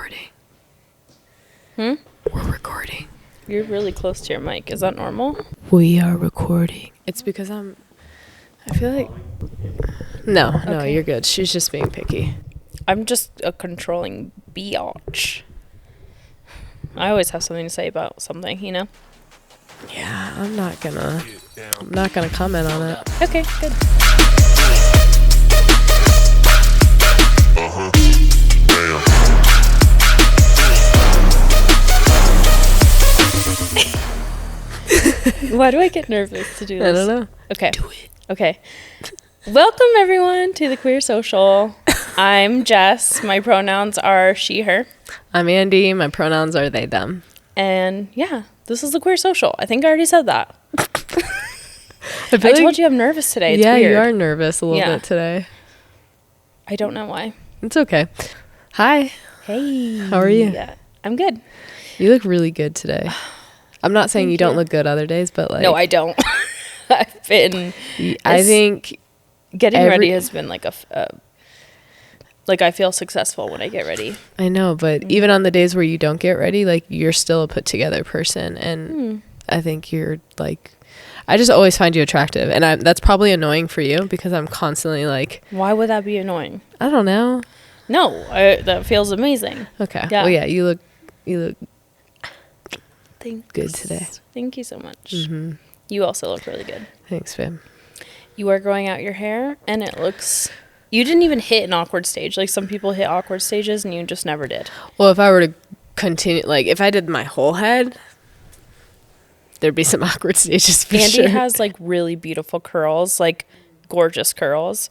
recording. We're recording. You're really close to your mic. Is that normal? We are recording. It's because I feel like... No, Okay. you're good. She's just being picky. I'm just a controlling biatch. I always have something to say about something, you know? Yeah, I'm not gonna comment on it. Okay, good. Why do I get nervous to do this? I don't know. Okay. Do it. Okay. Welcome, everyone, to the Queer Social. I'm Jess. My pronouns are she, her. I'm Andy. My pronouns are they, them. And yeah, this is the Queer Social. I think I already said that. I told you I'm nervous today. It's weird. You are nervous a little bit today. I don't know why. It's okay. Hi. Hey. How are you? Yeah, I'm good. You look really good today. I'm not saying you don't look good other days, but like... No, I don't. I've been... I think... Getting ready has been like like I feel successful when I get ready. I know, but even on the days where you don't get ready, like you're still a put together person. And I think you're like... I just always find you attractive. And that's probably annoying for you because I'm constantly like... Why would that be annoying? I don't know. No, that feels amazing. Okay. Yeah. Well, yeah, you look Thanks. good today. Thank you so much. Mm-hmm. You also look really good. Thanks, babe. You are growing out your hair, and it looks... You didn't even hit an awkward stage. Like, some people hit awkward stages, and you just never did. Well, if I were to continue... Like, if I did my whole head, there'd be some awkward stages for sure. Andy has, like, really beautiful curls, like, gorgeous curls.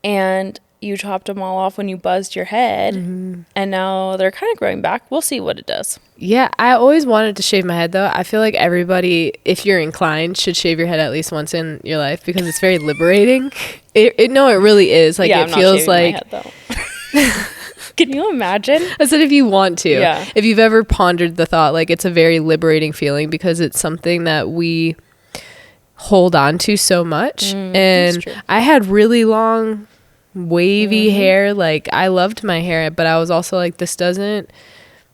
And... you chopped them all off when you buzzed your head, and now they're kind of growing back. We'll see what it does. Yeah, I always wanted to shave my head, though. I feel like everybody, if you're inclined, should shave your head at least once in your life because it's very liberating. It really is. Like, yeah, it feels like... my head, though. Can you imagine? I said if you want to. Yeah. If you've ever pondered the thought, like, it's a very liberating feeling because it's something that we hold on to so much. And I had really long... wavy hair. Like, I loved my hair, but I was also like,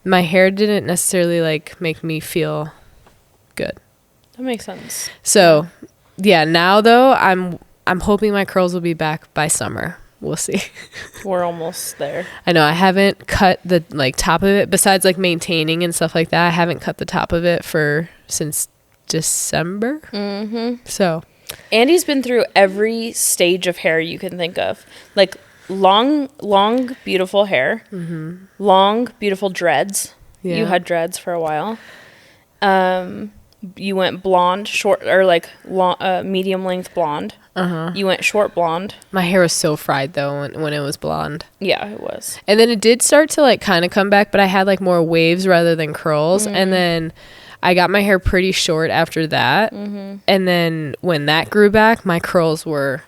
my hair didn't necessarily like make me feel good. That makes sense. So yeah, now though I'm hoping my curls will be back by summer. We'll see. We're almost there. I know I haven't cut the like top of it besides like maintaining and stuff like that. I haven't cut the top of it since December. So Andy's been through every stage of hair you can think of. Like long, beautiful hair. Long, beautiful dreads. Yeah. You had dreads for a while. You went blonde, short, or like long, medium length blonde. You went short blonde. My hair was so fried though when it was blonde. Yeah, it was. And then it did start to like kind of come back, but I had like more waves rather than curls. And then I got my hair pretty short after that. And then when that grew back, my curls were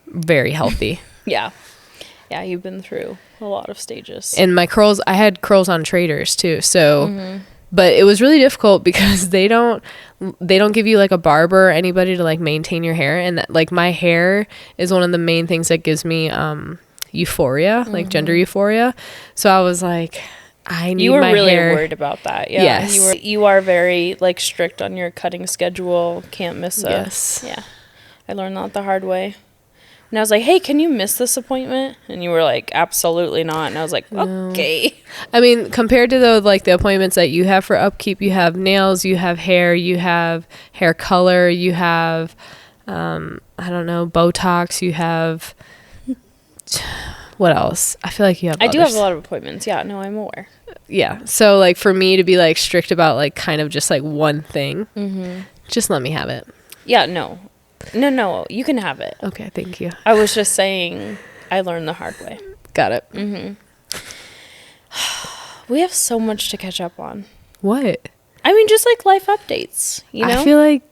very healthy. Yeah. Yeah, you've been through a lot of stages. And my curls, I had curls on Traders too. So, but it was really difficult because they don't give you like a barber or anybody to like maintain your hair. And that, like my hair is one of the main things that gives me euphoria, like gender euphoria. So I was like... You were really hair. worried about that. Yeah. Yes. You are very like strict on your cutting schedule. Can't miss a... Yes. Yeah. I learned that the hard way. And I was like, hey, can you miss this appointment? And you were like, absolutely not. And I was like, okay. I mean, compared to the appointments that you have for upkeep, you have nails, you have hair, you have hair color, you have, I don't know, Botox, you have... What else? I feel like you have I others. do have a lot of appointments. Yeah, no, I'm aware. Yeah. So, like, for me to be, like, strict about, like, kind of just, like, one thing, just let me have it. Yeah, no. No, you can have it. Okay, thank you. I was just saying I learned the hard way. Got it. We have so much to catch up on. What? I mean, just, like, life updates, you know? I feel like...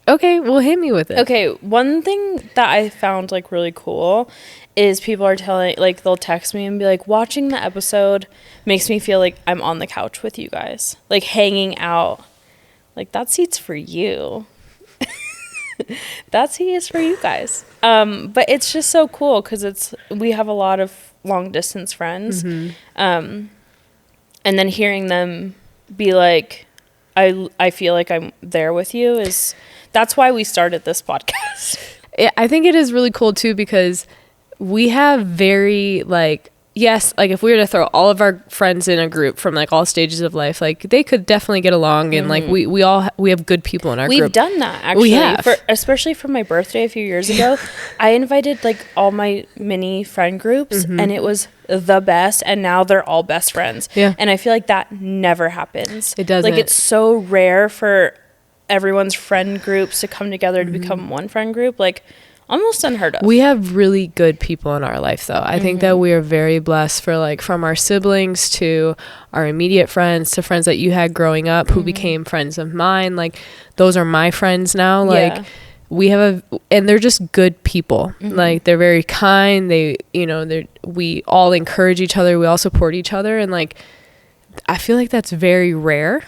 Okay, well, hit me with it. Okay, one thing that I found, like, really cool is people are telling, like, they'll text me and be like, watching the episode makes me feel like I'm on the couch with you guys. Like, hanging out. Like, that seat's for you. That seat is for you guys. But it's just so cool because we have a lot of long-distance friends. and then hearing them be like, I feel like I'm there with you, that's why we started this podcast. I think it is really cool too, because we have very like, yes, like if we were to throw all of our friends in a group from like all stages of life, like they could definitely get along, and like we have good people in our group. We've done that actually. We have. Especially for my birthday a few years ago. I invited like all my mini friend groups, and it was the best, and now they're all best friends. Yeah. And I feel like that never happens. It doesn't. Like it's so rare for everyone's friend groups to come together to become one friend group. Like almost unheard of. We have really good people in our life though. I think that we are very blessed for like, from our siblings to our immediate friends to friends that you had growing up who became friends of mine. Like those are my friends now. Like we have and they're just good people. Like they're very kind. They, you know, we all encourage each other. We all support each other. And like, I feel like that's very rare.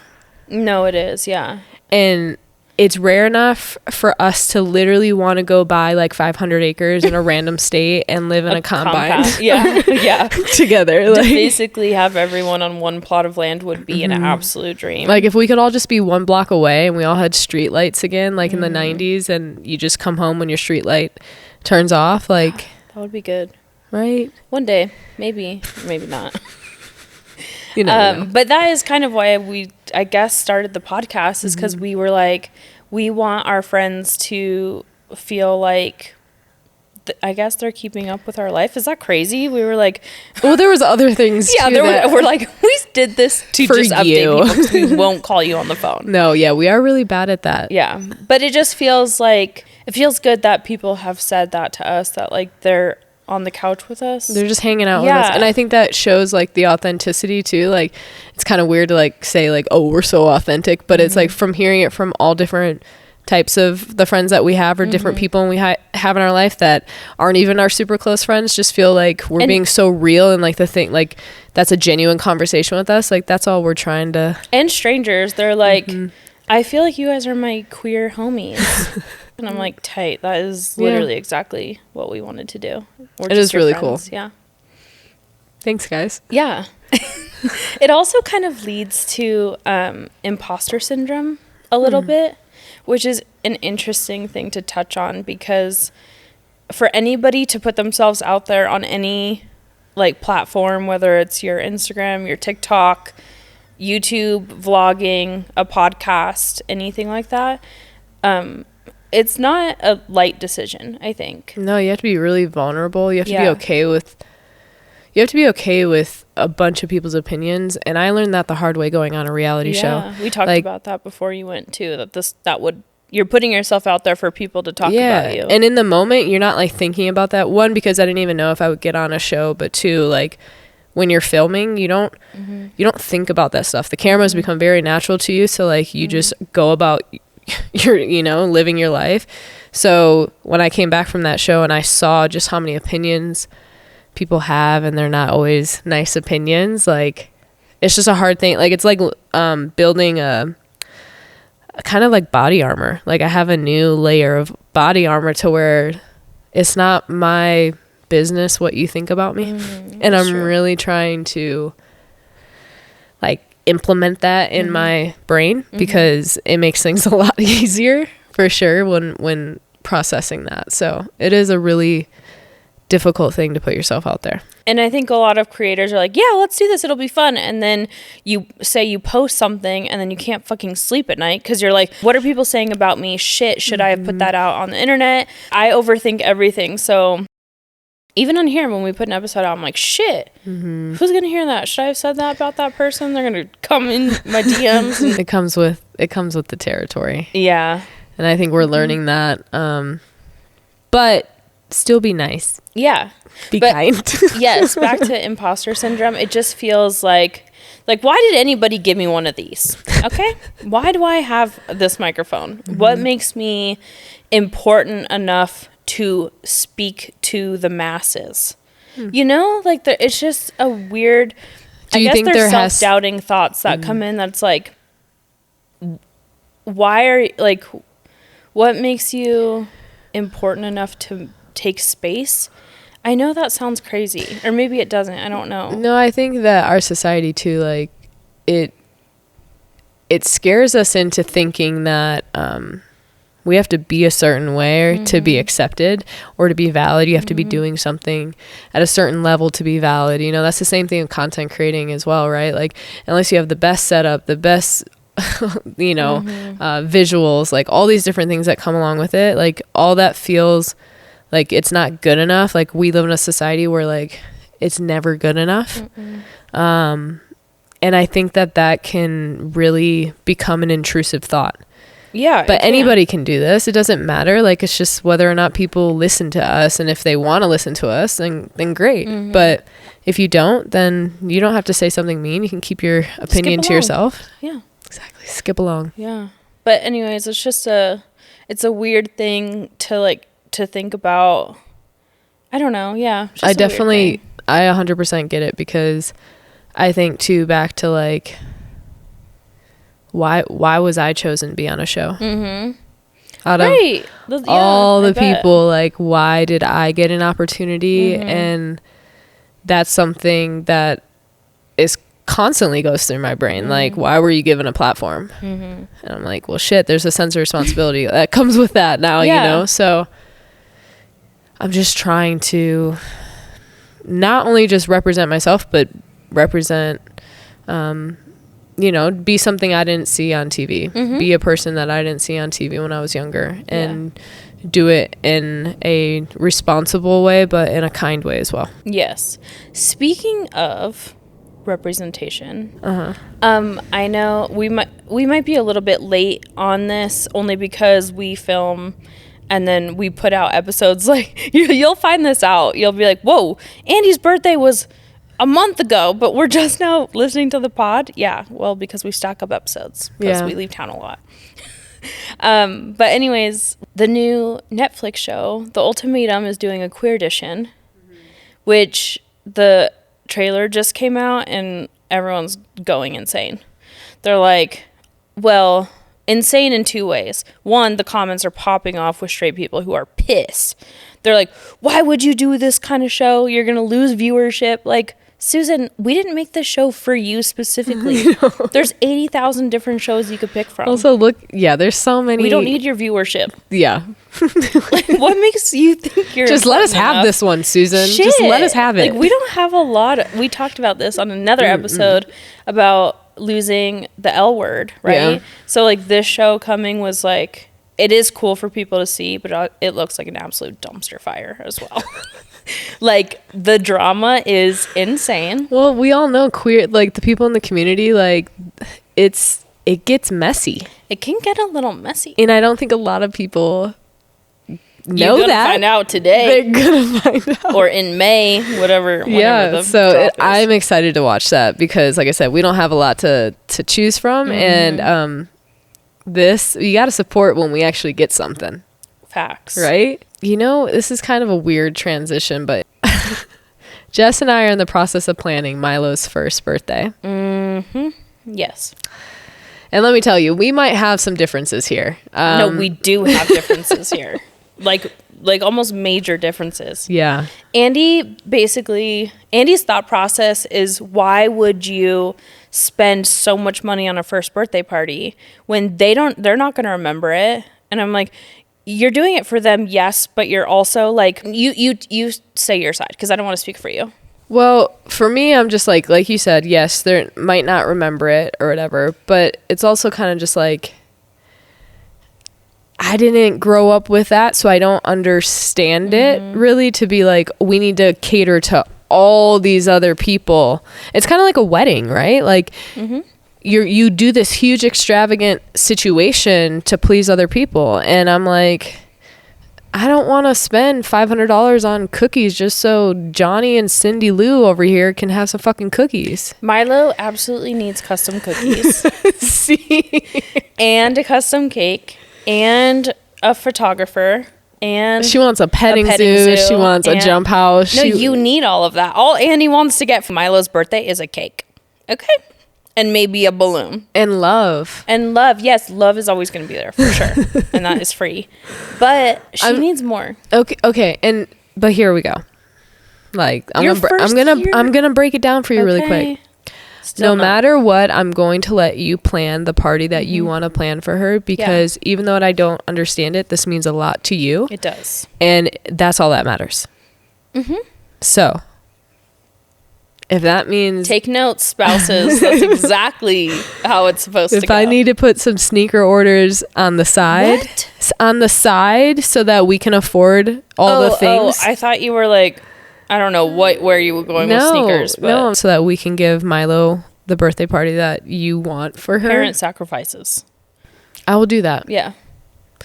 No, it is. Yeah. And it's rare enough for us to literally want to go buy like 500 acres in a random state and live in a combine. Yeah. Together. Like, to basically have everyone on one plot of land would be an absolute dream. Like if we could all just be one block away and we all had street lights again, like in the 90s, and you just come home when your street light turns off. Like that would be good. Right? One day. Maybe not. You never know. But that is kind of why we, I guess, started the podcast, is because we were like, we want our friends to feel like, I guess they're keeping up with our life. Is that crazy? We were like, well, there was other things. Yeah, we're like, we did this to just update people because we won't call you on the phone. No, yeah, we are really bad at that. Yeah, but it just feels like, it feels good that people have said that to us, that like they're on the couch with us. They're just hanging out with us. And I think that shows like the authenticity too. Like it's kind of weird to like say like, oh, we're so authentic, but it's like from hearing it from all different types of the friends that we have, or different people we have in our life that aren't even our super close friends, just feel like we're being so real, and like the thing, like that's a genuine conversation with us. Like that's all we're trying to. And strangers, they're like, I feel like you guys are my queer homies. And I'm like, tight. That is literally exactly what we wanted to do. It is really cool. Yeah. Thanks, guys. Yeah. It also kind of leads to imposter syndrome a little bit, which is an interesting thing to touch on, because for anybody to put themselves out there on any like platform, whether it's your Instagram, your TikTok, YouTube, vlogging, a podcast, anything like that, it's not a light decision, I think. No, you have to be really vulnerable. You have to be okay with a bunch of people's opinions. And I learned that the hard way going on a reality show. We talked about that before you went too, you're putting yourself out there for people to talk about you. And in the moment, you're not like thinking about that. One, because I didn't even know if I would get on a show, but two, like when you're filming, you don't think about that stuff. The cameras become very natural to you. So like you just go about your, living your life. So when I came back from that show and I saw just how many opinions people have, and they're not always nice opinions, like it's just a hard thing. Like it's like building a kind of like body armor. Like I have a new layer of body armor to where it's not my business what you think about me. And I'm really trying to like implement that in my brain, because it makes things a lot easier for sure when processing that. So it is a really difficult thing to put yourself out there. And I think a lot of creators are like, yeah, let's do this, it'll be fun. And then you say you post something and then you can't fucking sleep at night because you're like, what are people saying about me? Shit, should I have put that out on the internet? I overthink everything. So even on here, when we put an episode out, I'm like, shit, who's gonna hear that? Should I have said that about that person? They're gonna come in my DMs. And it comes with the territory. Yeah. And I think we're learning that. But still be nice. Yeah. Be kind. Yes, back to imposter syndrome. It just feels like why did anybody give me one of these? Okay? Why do I have this microphone? What makes me important enough to speak to the masses? Like it's just a weird, do you think there's self-doubting thoughts that come in that's like, what makes you important enough to take space? I know that sounds crazy, or maybe it doesn't. I don't know. No, I think that our society too, like it scares us into thinking that we have to be a certain way to be accepted or to be valid. You have to be doing something at a certain level to be valid. You know, that's the same thing with content creating as well, right? Like, unless you have the best setup, the best, you know, visuals, like all these different things that come along with it, like all that feels like it's not good enough. Like, we live in a society where like it's never good enough. And I think that can really become an intrusive thought. Yeah. But anybody can do this. It doesn't matter. Like, it's just whether or not people listen to us. And if they want to listen to us, then great. But if you don't, then you don't have to say something mean. You can keep your opinion to yourself. Yeah. Exactly. Skip along. Yeah. But anyways, it's a weird thing to think about. I don't know. Yeah. I 100% get it, because I think too, back to like, why was I chosen to be on a show? Out of all the people, like, why did I get an opportunity? And that's something that is constantly goes through my brain. Like, why were you given a platform? And I'm like, well, shit, there's a sense of responsibility that comes with that now, you know? So I'm just trying to not only just represent myself, but represent, you know, be something I didn't see on TV, be a person that I didn't see on TV when I was younger, and do it in a responsible way, but in a kind way as well. Yes. Speaking of representation, I know we might be a little bit late on this, only because we film and then we put out episodes. Like, you'll find this out. You'll be like, whoa, Andy's birthday was a month ago, but we're just now listening to the pod. Yeah, well, because we stack up episodes, because we leave town a lot. But anyways, the new Netflix show, The Ultimatum, is doing a queer edition, which the trailer just came out and everyone's going insane. They're like, well, insane in two ways. One, the comments are popping off with straight people who are pissed. They're like, why would you do this kind of show? You're going to lose viewership. Like, Susan, we didn't make this show for you specifically. There's 80,000 different shows you could pick from. Also, look, there's so many. We don't need your viewership. Yeah. Like, what makes you think you're just let us have this one, Susan. Shit. Just let us have it. Like, we don't have a lot. We talked about this on another episode about losing the L word, right? Yeah. So, like, this show coming was like, it is cool for people to see, but it looks like an absolute dumpster fire as well. Like, the drama is insane. Well, we all know queer, like, the people in the community, like, it gets messy. It can get a little messy. And I don't think a lot of people know You're gonna find out today. They're gonna find out. Or in May, whatever. Yeah, so I'm excited to watch that, because, like I said, we don't have a lot to choose from. And this, you got to support when we actually get something. Facts. Right? You know, this is kind of a weird transition, but Jess and I are in the process of planning Milo's first birthday. Yes. And let me tell you, we might have some differences here. No, we do have differences here. Like almost major differences. Yeah. Andy's thought process is, why would you spend so much money on a first birthday party when they're not going to remember it? And I'm like, you're doing it for them, yes, but you're also like, you say your side, because I don't want to speak for you. Well, for me, I'm just like you said, yes, they might not remember it or whatever, but it's also kind of just like, I didn't grow up with that, so I don't understand it really, to be like, we need to cater to all these other people. It's kind of like a wedding, right? Like, you do this huge extravagant situation to please other people, and I'm like, I don't want to spend $500 on cookies just so Johnny and Cindy Lou over here can have some fucking cookies. Milo absolutely needs custom cookies. See? And a custom cake, and a photographer, and she wants a petting zoo. She wants a jump house. No, you need all of that. All Andy wants to get for Milo's birthday is a cake. Okay? And maybe a balloon. And love. And love. Yes, love is always going to be there for sure. And that is free. But she needs more. Okay. But here we go. Like, I'm gonna break it down for you really quick. no matter what, I'm going to let you plan the party that you want to plan for her, because even though I don't understand it, this means a lot to you. It does. And that's all that matters. So if that means... Take notes, spouses. That's exactly how it's supposed to go. If I need to put some sneaker orders on the side... What? On the side so that we can afford all the things. I thought you were like... I don't know where you were going with sneakers. But no, so that we can give Milo the birthday party that you want for her. Parent sacrifices. I will do that. Yeah.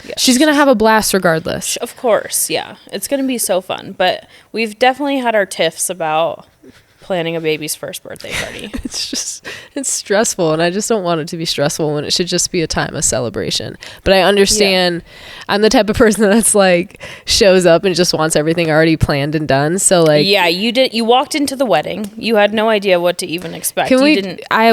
Yes. She's going to have a blast regardless. Of course, yeah. It's going to be so fun. But we've definitely had our tiffs about planning a baby's first birthday party. It's stressful, and I just don't want it to be stressful when it should just be a time of celebration. But I understand I'm the type of person that's like shows up and just wants everything already planned and done. So like, yeah, you walked into the wedding, you had no idea what to even expect. I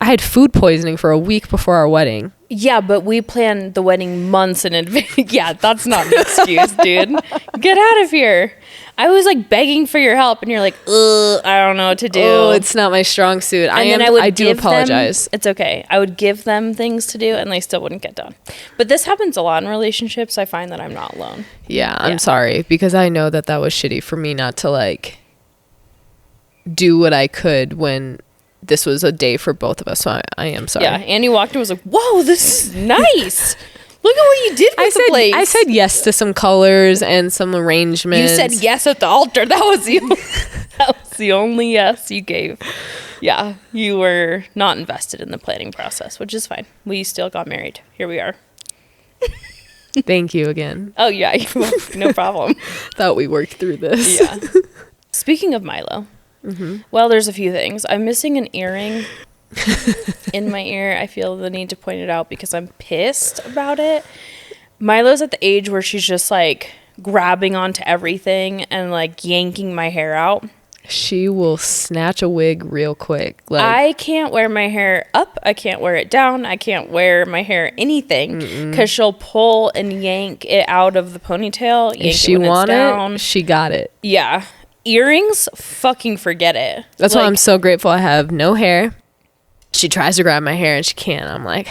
had food poisoning for a week before our wedding. Yeah, but we planned the wedding months in advance. Yeah, that's not an excuse, dude. Get out of here. I was like begging for your help, and you're like, I don't know what to do. Oh, it's not my strong suit. I do apologize. It's okay. I would give them things to do, and they still wouldn't get done. But this happens a lot in relationships. I find that I'm not alone. Yeah, I'm sorry, because I know that was shitty for me not to like do what I could when this was a day for both of us. So I am sorry. Yeah, Andy walked and was like, whoa, this is nice. Look at what you did with the place. I said yes to some colors and some arrangements. You said yes at the altar. That was the only yes you gave. Yeah, you were not invested in the planning process, which is fine. We still got married. Here we are. Thank you again. Oh, yeah, no problem. Thought we worked through this. Yeah. Speaking of Milo, well, there's a few things. I'm missing an earring in my ear. I feel the need to point it out because I'm pissed about it. Milo's at the age where she's just like grabbing onto everything and like yanking my hair out. She will snatch a wig real quick. Like, I can't wear my hair up. I can't wear it down. I can't wear my hair anything because she'll pull and yank it out of the ponytail. If she wanted it, she got it. Yeah. Earrings, fucking forget it. That's why I'm so grateful I have no hair. She tries to grab my hair and she can't. I'm like,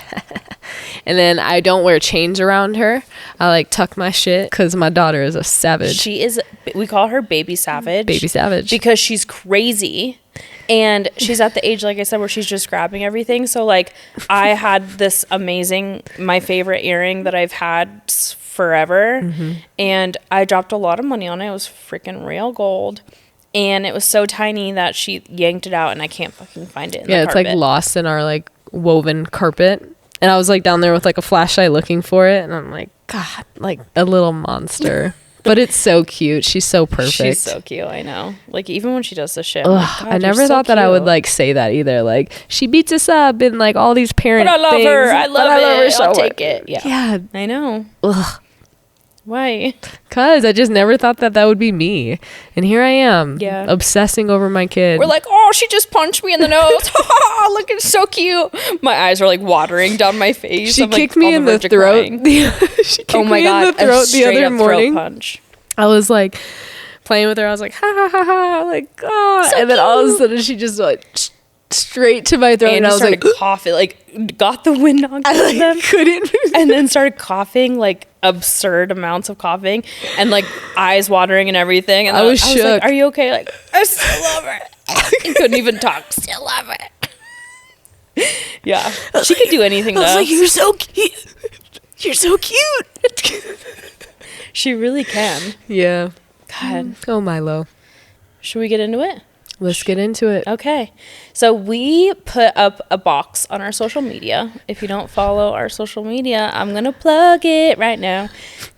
and then I don't wear chains around her. I like tuck my shit because my daughter is a savage. We call her Baby Savage. Baby Savage. Because she's crazy. And she's at the age, like I said, where she's just grabbing everything. So like I had this my favorite earring that I've had forever. And I dropped a lot of money on it. It was freaking real gold. And it was so tiny that she yanked it out and I can't fucking find it in the carpet. It's like lost in our like woven carpet. And I was like down there with like a flashlight looking for it. And I'm like, God, like a little monster. But it's so cute. She's so perfect. She's so cute. I know. Like even when she does the shit. Like, I never thought that I would like say that either. Like she beats us up in like all these parent things. But I love her. I love her. I'll take it. Yeah. I know. Ugh. Why? Because I just never thought that would be me. And here I am, obsessing over my kid. We're like, oh, she just punched me in the nose. Look, it's so cute. My eyes are like watering down my face. She kicked me in the throat. She kicked me in the throat the other morning. Punch. I was like playing with her. I was like, ha ha ha ha. Like, ah. And then all of a sudden she just like straight to my throat. And I was like, coughing. Like, got the wind knocked out of them. Couldn't. And then started coughing, like absurd amounts of coughing and like eyes watering and everything. And I was shook. Like, are you okay? Like, I still love her. I couldn't even talk. Still love her. Yeah. She could do anything though. I was like, you're so cute. You're so cute. She really can. Yeah. God. Oh, Milo. Should we get into it? Let's get into it. Okay. So we put up a box on our social media. If you don't follow our social media, I'm going to plug it right now.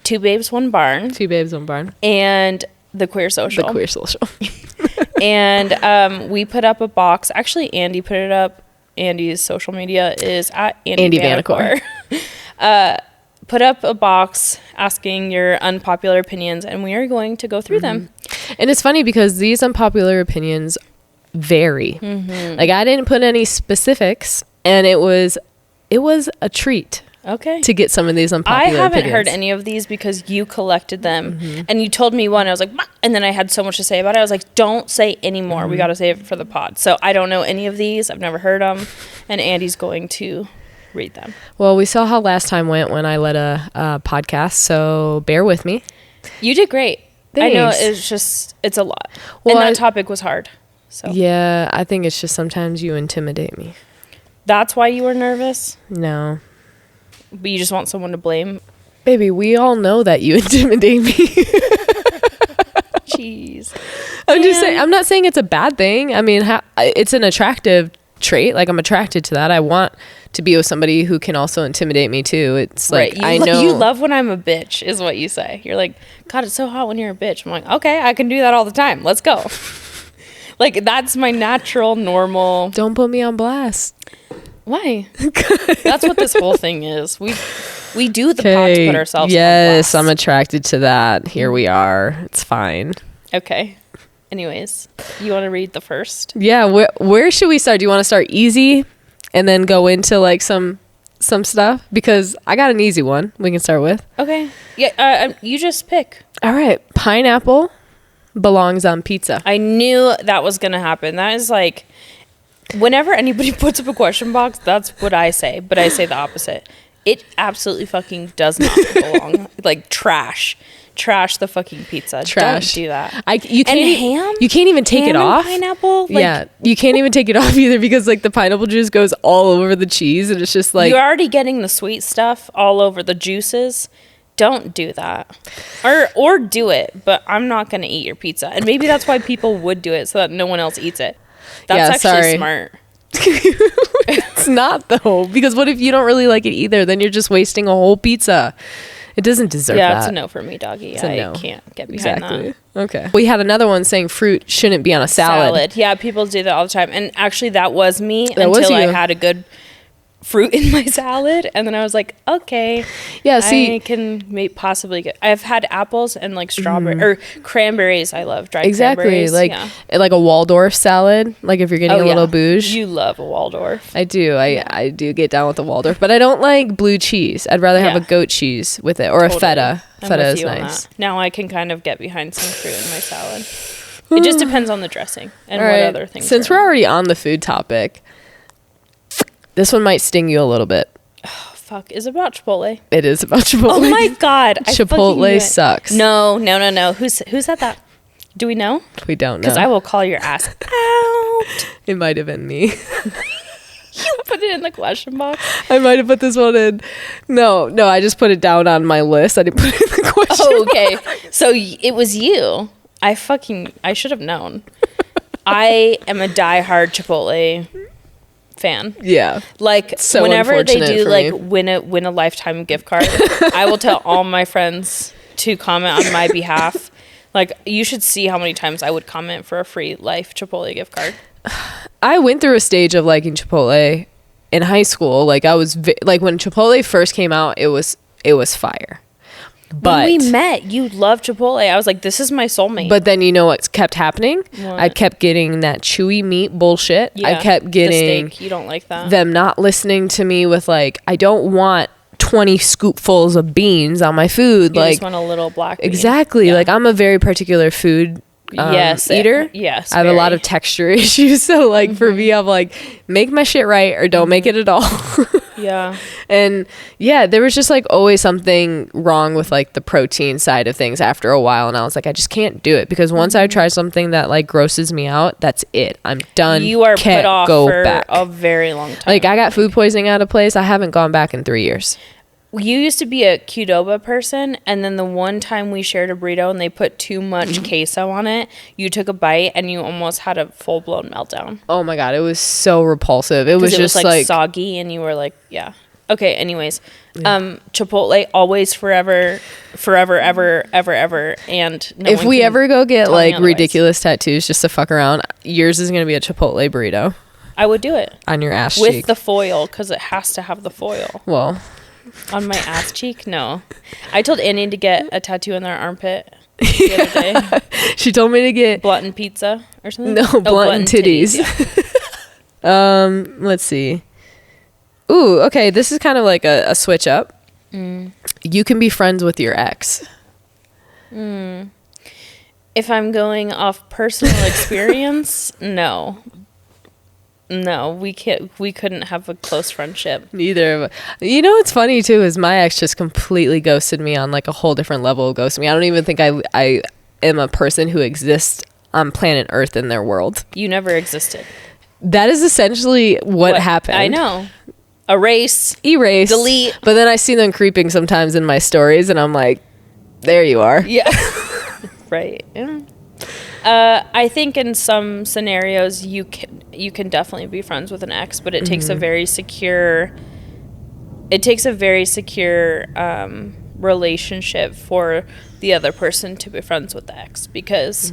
2 Babes, 1 Barn. 2 Babes, 1 Barn. And the Queer Social. The Queer Social. And we put up a box. Actually, Andy put it up. Andy's social media is at Andy Vanacore. Put up a box asking your unpopular opinions, and we are going to go through them. And it's funny because these unpopular opinions vary. Like I didn't put any specifics, and it was a treat. Okay. To get some of these unpopular I haven't opinions. heard any of these because you collected them and you told me one. I was like, "Bah," and then I had so much to say about it. I was like, don't say any more. We got to save it for the pod. So I don't know any of these. I've never heard them. And Andy's going to read them. Well, we saw how last time went when I led a podcast. So bear with me. You did great. Thanks. I know it's a lot. Well, and that topic was hard. So yeah, I think it's just sometimes you intimidate me. That's why you were nervous? No. But you just want someone to blame? Baby, we all know that you intimidate me. Jeez. I'm just saying, I'm not saying it's a bad thing. I mean, it's an attractive trait. Like, I'm attracted to that. I want to be with somebody who can also intimidate me too. It's like, right. I know. You love when I'm a bitch is what you say. You're like, God, it's so hot when you're a bitch. I'm like, okay, I can do that all the time. Let's go. Like, that's my natural, normal. Don't put me on blast. Why? That's what this whole thing is. We do the pod to put ourselves on blast. I'm attracted to that. Here we are. It's fine. Okay. Anyways, you want to read the first? Yeah. Where should we start? Do you want to start easy and then go into like some stuff? Because I got an easy one we can start with. Okay. Yeah. You just pick. All right. Pineapple belongs on pizza. I knew that was going to happen. That is like, whenever anybody puts up a question box, that's what I say. But I say the opposite. It absolutely fucking does not belong. Like, trash the fucking pizza. Trash. Don't do that. You can't, and ham? You can't even take ham it off. Pineapple? Like, yeah, you can't even take it off either because like the pineapple juice goes all over the cheese and it's just like you're already getting the sweet stuff all over the juices. Don't do that. Or do it, but I'm not going to eat your pizza. And maybe that's why people would do it so that no one else eats it. That's actually smart. It's not though, because what if you don't really like it either? Then you're just wasting a whole pizza. It doesn't deserve that. Yeah, it's a no for me, doggy. I can't get behind that. Okay. We had another one saying fruit shouldn't be on a salad. Yeah, people do that all the time. And actually, that was me until I had a good fruit in my salad, and then I was like, okay, yeah, see, I can possibly get. I've had apples and like strawberry or cranberries. I love dried cranberries. Like a Waldorf salad. Like if you're getting a little bouge, you love a Waldorf. I do. I do get down with the Waldorf, but I don't like blue cheese. I'd rather have a goat cheese with it or a feta. Feta is nice. Now I can kind of get behind some fruit in my salad. It just depends on the dressing and what other things. Since we're already on the food topic, this one might sting you a little bit. Oh, fuck. Is it about Chipotle? It is about Chipotle. Oh my God. Chipotle sucks. No. Who said that? Do we know? We don't know. Because I will call your ass out. It might have been me. You put it in the question box? I might have put this one in. No, I just put it down on my list. I didn't put it in the question box. Okay. So it was you. I should have known. I am a diehard Chipotle fan. Yeah. Like so whenever they do like win a lifetime gift card, I will tell all my friends to comment on my behalf. Like, you should see how many times I would comment for a free life Chipotle gift card. I went through a stage of liking Chipotle in high school. Like I was like when Chipotle first came out, it was fire. But when we met, you loved Chipotle. I was like, this is my soulmate. But then you know what kept happening? What? I kept getting that chewy meat bullshit. Yeah, I kept getting the steak. You don't like that. Them not listening to me with like, I don't want 20 scoopfuls of beans on my food. You like, just want a little black bean. Exactly. Yeah. Like I'm a very particular food eater. Yes. I have a lot of texture issues. So like for me, I'm like, make my shit right or don't make it at all. Yeah. And yeah, there was just like always something wrong with like the protein side of things after a while. And I was like, I just can't do it because once I try something that like grosses me out, that's it. I'm done. You are put off for a very long time. Like I got food poisoning at a place. I haven't gone back in 3 years. You used to be a Qdoba person, and then the one time we shared a burrito and they put too much queso on it, you took a bite and you almost had a full-blown meltdown. Oh my God, it was so repulsive. It was just like soggy, and you were like, yeah. Okay, anyways. Chipotle, always, forever, ever. And no if we ever go get like ridiculous tattoos just to fuck around, yours is going to be a Chipotle burrito. I would do it. On your ass cheek. With the foil, because it has to have the foil. Well... On my ass cheek? No. I told Annie to get a tattoo in their armpit the other day. She told me to get... Blunt and pizza or something? No, blunt and titties. Yeah. Let's see. Ooh, okay. This is kind of like a switch up. You can be friends with your ex. If I'm going off personal experience, no, we couldn't have a close friendship. Neither of us. You know what's funny too is my ex just completely ghosted me on like a whole different level of ghosting me. I don't even think I am a person who exists on planet Earth in their world. You never existed. That is essentially what happened. I know. Erase, delete. But then I see them creeping sometimes in my stories, and I'm like, there you are. Yeah. Right. Yeah. I think in some scenarios you can definitely be friends with an ex, but it takes a very secure relationship for the other person to be friends with the ex, because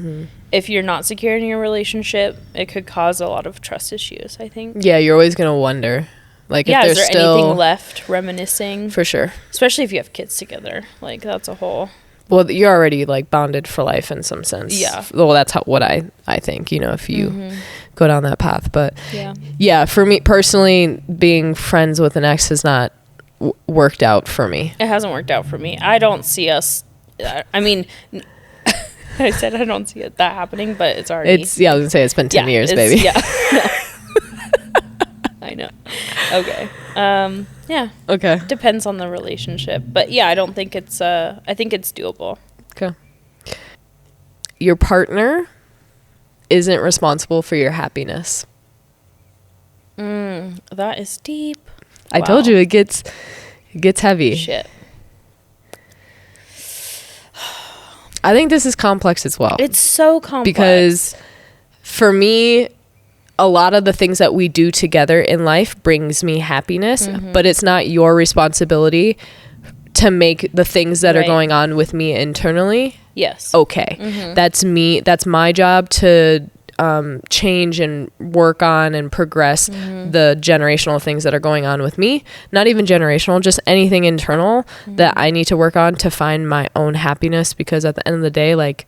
if you're not secure in your relationship, it could cause a lot of trust issues, I think. Yeah, you're always going to wonder. Like, yeah, if there's is there anything left reminiscing? For sure. Especially if you have kids together. Like, that's a whole... Well, you're already, like, bonded for life in some sense. Yeah. Well, that's what I think, you know, if you go down that path. But, yeah, for me personally, being friends with an ex has not worked out for me. It hasn't worked out for me. I don't see us... I mean... I said I don't see that happening, but it's already... I was going to say, it's been 10 years, baby. Yeah. I know. Okay. Yeah. Okay. Depends on the relationship. But yeah, I don't think it's I think it's doable. Okay. Your partner isn't responsible for your happiness. That is deep. I told you it gets heavy. Shit. I think this is complex as well. It's so complex. Because for me, a lot of the things that we do together in life brings me happiness, but it's not your responsibility to make the things that are going on with me internally okay. That's me. That's my job to change and work on and progress the generational things that are going on with me. Not even generational, just anything internal that I need to work on to find my own happiness, because at the end of the day, like,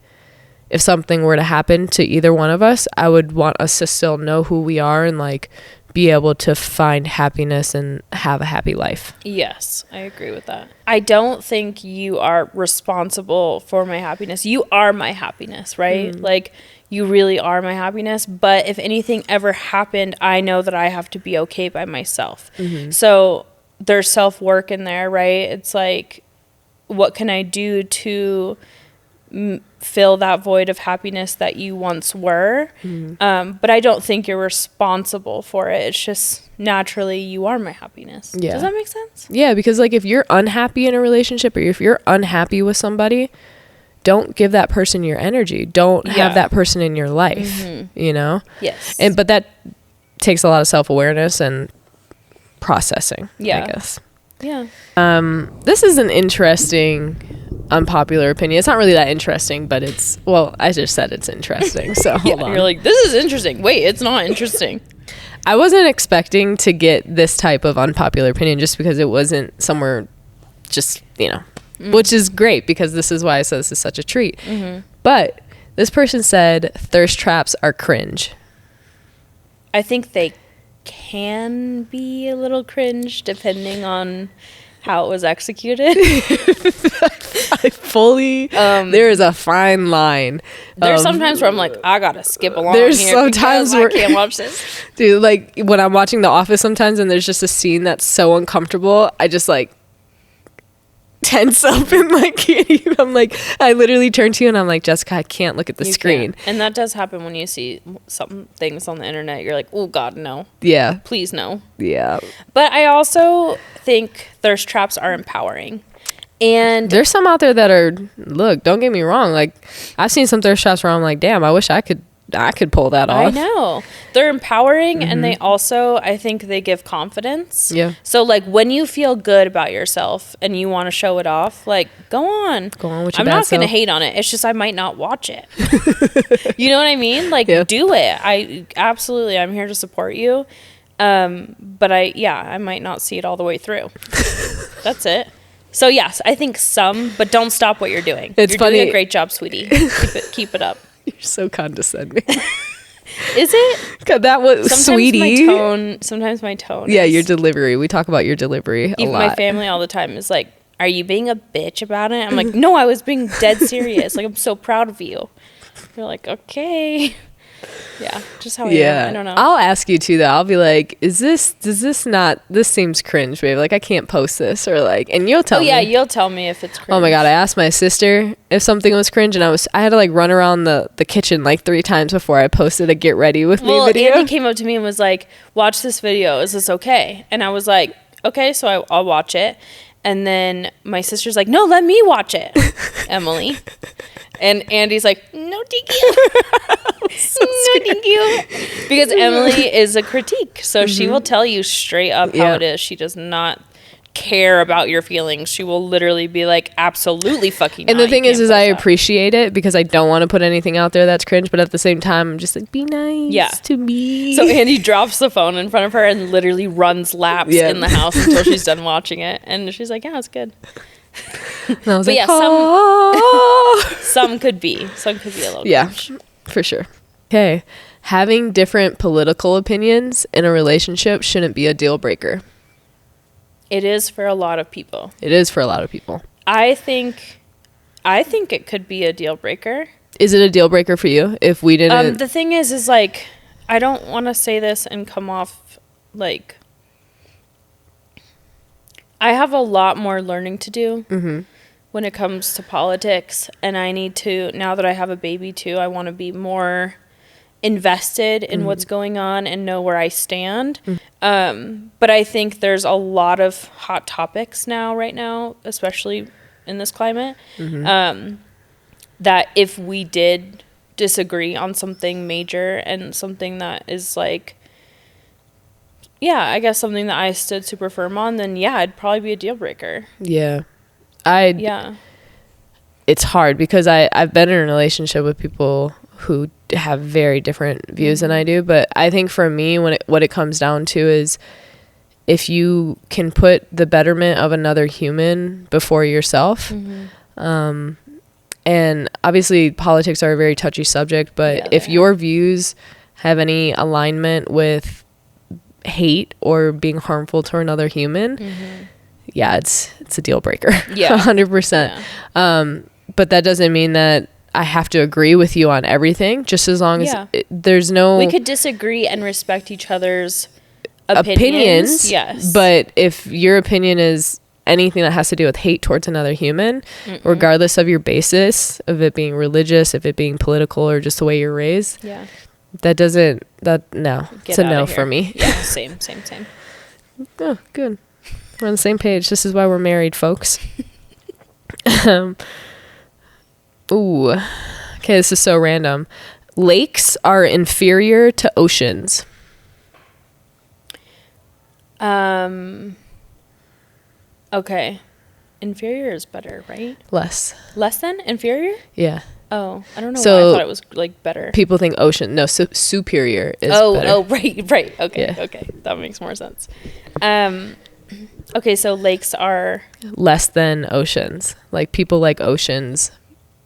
if something were to happen to either one of us, I would want us to still know who we are and, like, be able to find happiness and have a happy life. Yes, I agree with that. I don't think you are responsible for my happiness. You are my happiness, right? Like, you really are my happiness. But if anything ever happened, I know that I have to be okay by myself. So there's self-work in there, right? It's like, what can I do to fill that void of happiness that you once were? But I don't think you're responsible for it. It's just naturally you are my happiness. Yeah. Does that make sense? Yeah, because, like, if you're unhappy in a relationship, or if you're unhappy with somebody, don't give that person your energy. Don't have that person in your life, you know? Yes. But that takes a lot of self-awareness and processing, I guess. Yeah. This is an interesting unpopular opinion. It's not really that interesting, but it's, well, I just said it's interesting, so hold on. You're like, this is interesting. Wait, it's not interesting. I wasn't expecting to get this type of unpopular opinion, just because it wasn't somewhere, just, you know, which is great, because this is why I said this is such a treat. But this person said thirst traps are cringe. I think they can be a little cringe depending on how it was executed. I fully there is a fine line. There's sometimes where I'm like, I gotta skip along. There's here sometimes where I can't watch this. Dude, like, when I'm watching The Office sometimes and there's just a scene that's so uncomfortable, I just, like, tense up and, like, can't even, I'm like, I literally turn to you and I'm like, Jessica, I can't look at the screen. Can't. And that does happen when you see some things on the internet. You're like, oh God, no. Yeah. Please no. Yeah. But I also think thirst traps are empowering. And there's some out there that are, look, don't get me wrong, like, I've seen some thirst traps where I'm like, damn, I wish I could pull that off. I know. They're empowering, and they also, I think they give confidence. Yeah. So, like, when you feel good about yourself and you want to show it off, like, go on. Go on with your I'm not going to hate on it. It's just I might not watch it. You know what I mean? Like, do it. I'm here to support you. But I might not see it all the way through. That's it. So, yes, I think some, but don't stop what you're doing. You're funny. Doing a great job, sweetie. Keep it up. You're so condescending. Is it? That was sometimes sweetie. Sometimes my tone. Yeah, your delivery. We talk about your delivery a lot. My family all the time is like, "Are you being a bitch about it?" I'm like, "No, I was being dead serious. Like, I'm so proud of you." They're like, "Okay." Yeah, just how I am. I don't know. I'll ask you too though. I'll be like, this seems cringe, babe. Like I can't post this, or like, and you'll tell me. Oh yeah, you'll tell me if it's cringe. Oh my God, I asked my sister if something was cringe, and I had to like run around the kitchen like 3 times before I posted a get ready with me video. Andy came up to me and was like, "Watch this video. Is this okay?" And I was like, "Okay," so I'll watch it. And then my sister's like, "No, let me watch it, Emily." And Andy's like, "No, thank you." No, thank you. Because Emily is a critique. So she will tell you straight up how it is. She does not care about your feelings. She will literally be like, absolutely fucking And the thing is I appreciate it because I don't want to put anything out there that's cringe. But at the same time, I'm just like, be nice to me. So Andy drops the phone in front of her and literally runs laps in the house until she's done watching it. And she's like, yeah, it's good. And I was but like, yeah, oh. some could be a little cringe. For sure. Okay. Having different political opinions in a relationship shouldn't be a deal breaker. It is for a lot of people. It is for a lot of people. I think it could be a deal breaker. Is it a deal breaker for you if we didn't? The thing is like, I don't want to say this and come off like, I have a lot more learning to do when it comes to politics. And I need to, now that I have a baby too, I want to be more invested in what's going on and know where I stand. But I think there's a lot of hot topics right now, especially in this climate, that if we did disagree on something major and something that is like, I guess something that I stood super firm on, then it'd probably be a deal breaker. Yeah. It's hard because I've been in a relationship with people who have very different views than I do. But I think for me, what it comes down to is if you can put the betterment of another human before yourself. And obviously politics are a very touchy subject, but if your views have any alignment with hate or being harmful to another human, it's a deal breaker. 100%. But that doesn't mean that I have to agree with you on everything, just as long as there's no... We could disagree and respect each other's opinions. Yes. But if your opinion is anything that has to do with hate towards another human, regardless of your basis, of it being religious, if it being political, or just the way you're raised, no. It's a no for me. Yeah, same. Oh, good. We're on the same page. This is why we're married, folks. Ooh. Okay, this is so random. Lakes are inferior to oceans. Okay. Inferior is better, right? Less than inferior? Yeah. Oh, I don't know why I thought it was like better. People think ocean. No, superior is better. Oh, right. Okay. That makes more sense. Okay, so lakes are less than oceans. Like people like oceans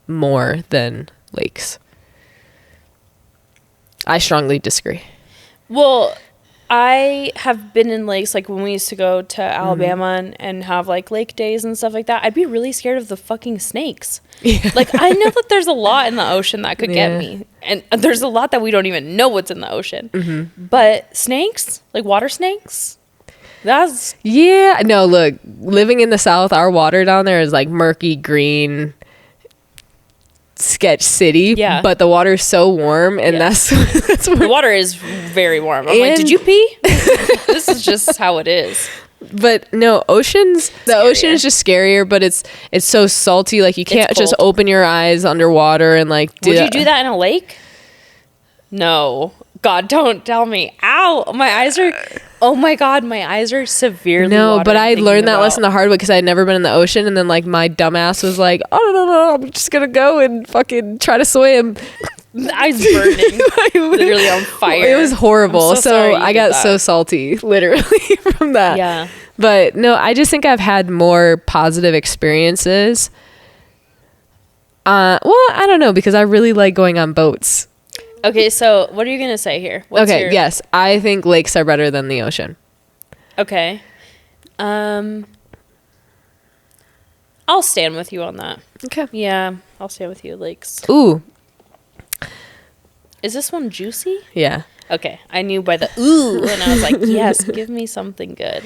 more than lakes. I strongly disagree. Well, I have been in lakes, like when we used to go to Alabama and have like lake days and stuff like that. I'd be really scared of the fucking snakes. Yeah. Like I know that there's a lot in the ocean that could get me, and there's a lot that we don't even know what's in the ocean. But snakes, like water snakes, that's no, look, living in the South, our water down there is like murky green sketch city, but the water is so warm, and that's the water is very warm. I'm like, did you pee? This is just how it is. But no, the ocean is just scarier, but it's so salty, like you can't just open your eyes underwater and like would you do that in a lake? No, God, don't tell me. Ow, my eyes are, oh my God, my eyes are severely no, but I learned that lesson the hard way because I had never been in the ocean, and then like my dumbass was like, oh no, I'm just gonna go and fucking try to swim. Eyes burning, literally on fire. It was horrible. So I got so salty, literally, from that. Yeah. But no, I just think I've had more positive experiences. Well, I don't know, because I really like going on boats. Okay, so what are you gonna say here? Yes, I think lakes are better than the ocean. Okay. I'll stand with you on that. Okay. Yeah, I'll stand with you. Lakes. Ooh. Is this one juicy? Yeah. Okay, I knew by the ooh, and I was like, yes, give me something good.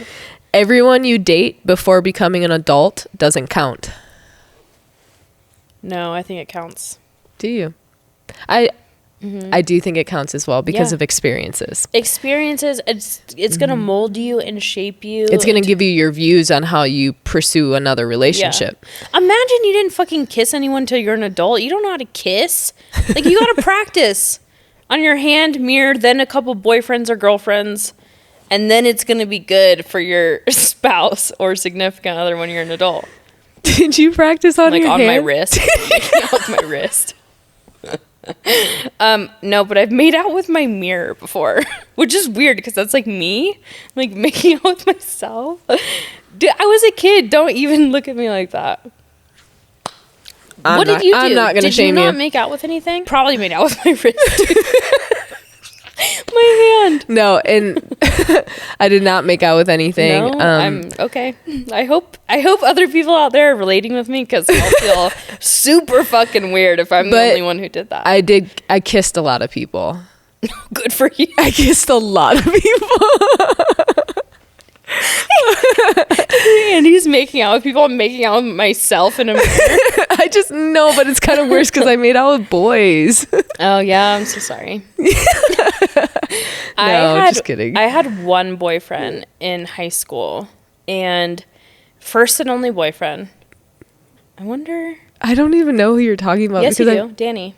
Everyone you date before becoming an adult doesn't count. No, I think it counts. Do you? I do think it counts as well because of experiences. Experiences, it's going to mold you and shape you. It's going to give you your views on how you pursue another relationship. Yeah. Imagine you didn't fucking kiss anyone until you're an adult. You don't know how to kiss. Like, you got to practice on your hand, mirror, then a couple boyfriends or girlfriends, and then it's going to be good for your spouse or significant other when you're an adult. Did you practice on your hand? Like, on my wrist. On my wrist. No, but I've made out with my mirror before, which is weird because that's like me, like making out with myself. Dude, I was a kid. Don't even look at me like that. What did you do? I'm not going to shame you. Did you not make out with anything? Probably made out with my wrist. My hand. No, and I did not make out with anything. No, I'm okay. I hope other people out there are relating with me because I'll feel super fucking weird if I'm the only one who did that. I kissed a lot of people. Good for you. I kissed a lot of people. And he's making out with people. I'm making out with myself in a mirror. I just know, but it's kind of worse because I made out with boys. Oh yeah, I'm so sorry. Just kidding. I had one boyfriend in high school, and first and only boyfriend. I wonder. I don't even know who you're talking about. Yes, you do. Danny.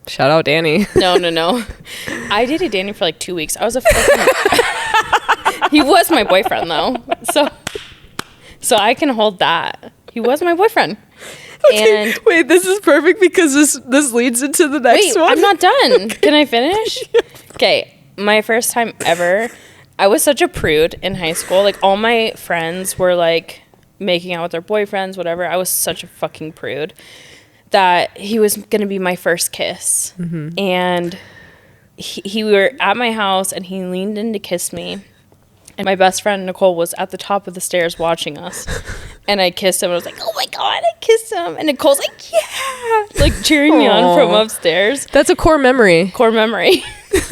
Shout out Danny. No. I dated Danny for like 2 weeks. I was a fucking. He was my boyfriend though, so I can hold that. He was my boyfriend. Okay, and wait, this is perfect because this leads into the next one. I'm not done. Okay. Can I finish? Okay, my first time ever. I was such a prude in high school. Like, all my friends were like making out with their boyfriends, whatever. I was such a fucking prude that he was gonna be my first kiss, and we were at my house, and he leaned in to kiss me. And my best friend, Nicole, was at the top of the stairs watching us. And I kissed him. And I was like, oh, my God, I kissed him. And Nicole's like, yeah. Like, cheering me on from upstairs. That's a core memory. Core memory.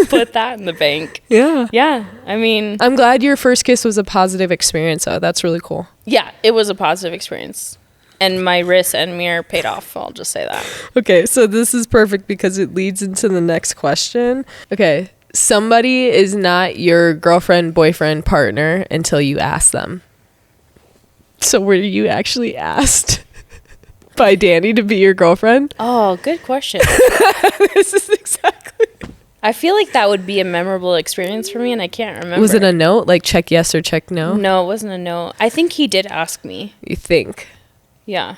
Put that in the bank. Yeah. Yeah. I mean. I'm glad your first kiss was a positive experience, though. That's really cool. Yeah, it was a positive experience. And my wrist and mirror paid off. I'll just say that. Okay, so this is perfect because it leads into the next question. Okay. Somebody is not your girlfriend, boyfriend, partner until you ask them. So were you actually asked by Danny to be your girlfriend? Oh, good question. This is exactly. I feel like that would be a memorable experience for me, and I can't remember. Was it a note, like check yes or check no? No, it wasn't a note. I think he did ask me. You think? Yeah.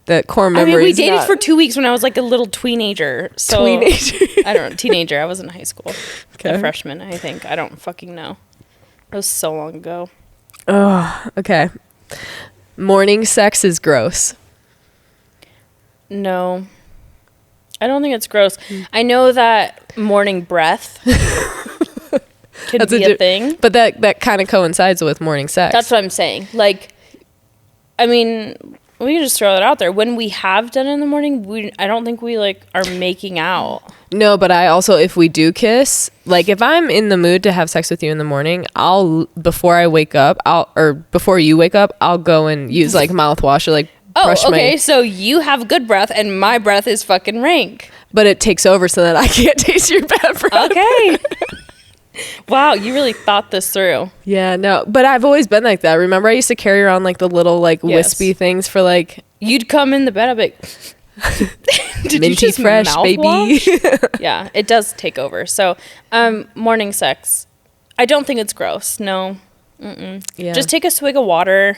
That core memory. I mean, we dated for 2 weeks when I was like a little teenager. So I don't know, teenager. I was in high school. Okay. A freshman, I think. I don't fucking know. It was so long ago. Oh, okay. Morning sex is gross. No. I don't think it's gross. I know that morning breath can be a thing. But that kind of coincides with morning sex. That's what I'm saying. Like, I mean, we can just throw it out there. When we have done it in the morning, I don't think we like are making out. No, but I also, if we do kiss, like if I'm in the mood to have sex with you in the morning, before you wake up, I'll go and use like mouthwash or like brush my. So you have good breath and my breath is fucking rank. But it takes over so that I can't taste your bad breath. Okay. Wow, you really thought this through. Yeah, no, but I've always been like that. Remember, I used to carry around like the little like wispy things for like. You'd come in the bed, I'd be like, did minty you just fresh, baby. Yeah, it does take over. So, morning sex, I don't think it's gross. No. Yeah. Just take a swig of water,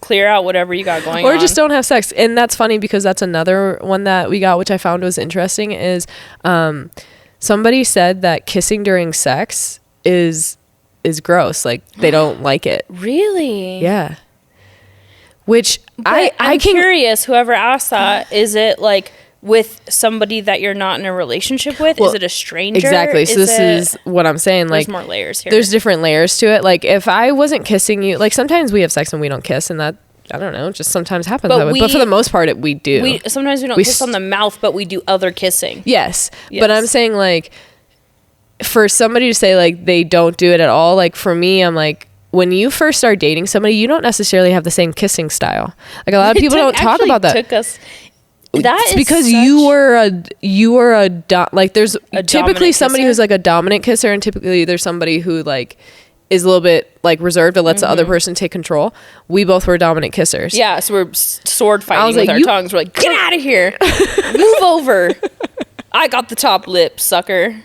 clear out whatever you got going on. Or just don't have sex. And that's funny because that's another one that we got, which I found was interesting, is somebody said that kissing during sex is gross. Like, they don't like it. Really? Yeah. Which I'm curious, whoever asked that, is it like with somebody that you're not in a relationship with? Is it a stranger? Exactly. So this is what I'm saying. Like, there's more layers here. There's different layers to it. Like, if I wasn't kissing you, like, sometimes we have sex and we don't kiss, and that, I don't know, just sometimes happens that way. But for the most part, we do. Sometimes we don't kiss on the mouth, but we do other kissing. Yes. But I'm saying, like, for somebody to say, like, they don't do it at all, like, for me, I'm like, when you first start dating somebody, you don't necessarily have the same kissing style. Like, a lot of people don't talk about that. It's because you were there's typically somebody who's like a dominant kisser, and typically there's somebody who like is a little bit like reserved and lets the other person take control. We both were dominant kissers. Yeah, so we're sword fighting with our tongues. We're like, get out of here, move over. I got the top lip, sucker.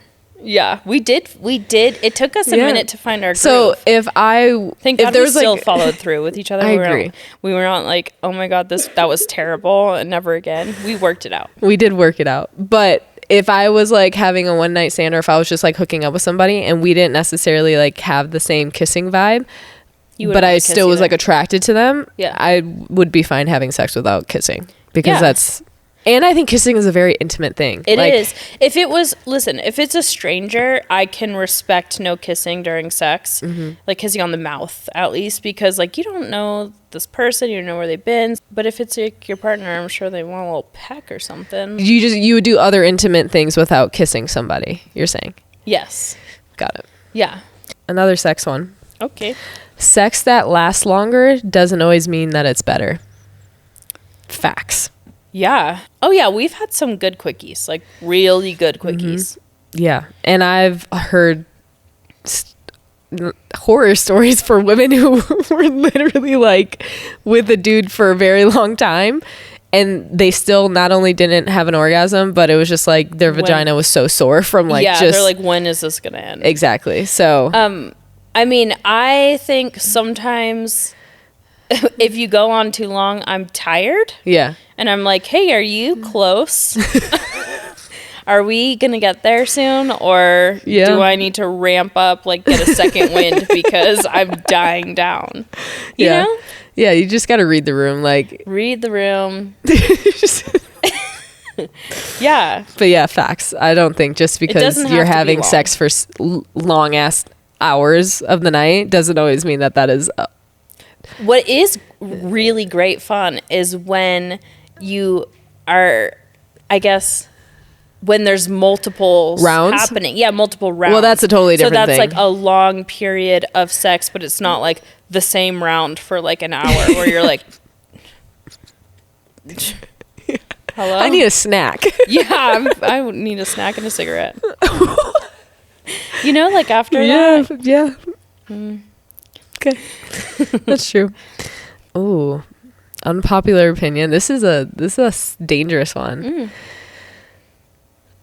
Yeah, we did. It took us a minute to find our groove. So if there was still followed through with each other. I agree. We were not like, oh my God, that was terrible, and never again. We worked it out. We did work it out. But if I was like having a one night stand, or if I was just like hooking up with somebody and we didn't necessarily like have the same kissing vibe, but I still was like attracted to them, I would be fine having sex without kissing, because that's. And I think kissing is a very intimate thing. It is. If it's a stranger, I can respect no kissing during sex. Like kissing on the mouth, at least, because like you don't know this person, you don't know where they've been. But if it's like your partner, I'm sure they want a little peck or something. You would do other intimate things without kissing somebody, you're saying? Yes. Got it. Yeah. Another sex one. Okay. Sex that lasts longer doesn't always mean that it's better. Facts. Yeah. Oh, yeah. We've had some good quickies, like really good quickies. Yeah. And I've heard horror stories for women who were literally like with a dude for a very long time, and they still not only didn't have an orgasm, but it was just like their vagina was so sore from like they're like, when is this gonna end? Exactly. So I mean, I think sometimes if you go on too long, I'm tired. Yeah. And I'm like, hey, are you close? Are we going to get there soon? Or do I need to ramp up, like get a second wind because I'm dying down? You know? Yeah, you just got to read the room. Like, read the room. Yeah. But yeah, facts. I don't think just because you're having sex for long ass hours of the night doesn't always mean that is... What is really great fun is when you are, I guess, when there's multiple rounds happening. Yeah, multiple rounds. Well, that's a totally different thing. So that's like a long period of sex, but it's not like the same round for like an hour where you're like, hello? I need a snack. Yeah, I need a snack and a cigarette. You know, like after that. Yeah. Okay. That's true. Ooh. Unpopular opinion. This is a dangerous one.